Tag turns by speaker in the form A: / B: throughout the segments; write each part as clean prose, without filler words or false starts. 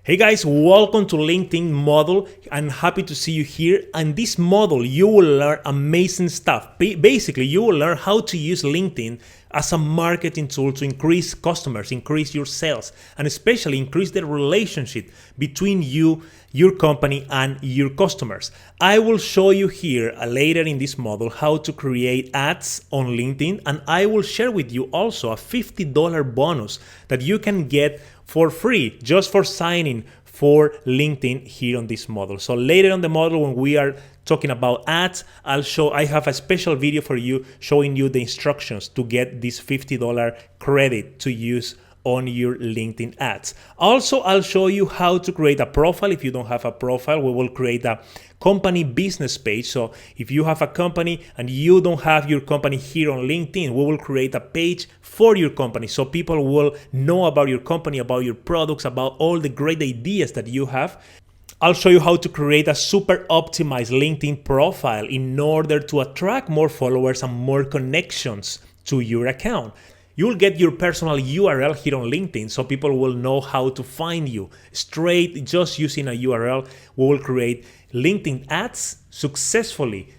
A: Hey guys, welcome to LinkedIn Model. I'm happy to see you here. And this model, you will learn amazing stuff. Basically, you will learn how to use LinkedIn as a marketing tool to increase customers, increase your sales, and especially increase the relationship between you, your company, and your customers. I will show you here later in this model how to create ads on LinkedIn, and I will share with you also a $50 bonus that you can get for free just for signing for LinkedIn here on this model. So later on the model, when we are talking about ads, I have a special video for you showing you the instructions to get this $50 credit to use on your LinkedIn ads. Also, I'll show you how to create a profile. If you don't have a profile, we will create a company business page. So if you have a company and you don't have your company here on LinkedIn, we will create a page for your company so people will know about your company, about your products, about all the great ideas that you have. I'll show you how to create a super optimized LinkedIn profile in order to attract more followers and more connections to your account. You'll get your personal URL here on LinkedIn so people will know how to find you. Straight, just using a URL, we will create LinkedIn ads successfully,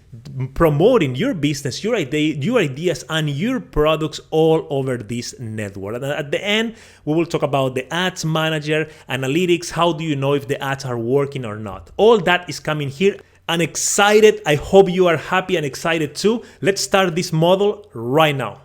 A: promoting your business, your ideas, and your products all over this network. And at the end, we will talk about the ads manager, analytics, how do you know if the ads are working or not. All that is coming here. I'm excited. I hope you are happy and excited too. Let's start this model right now.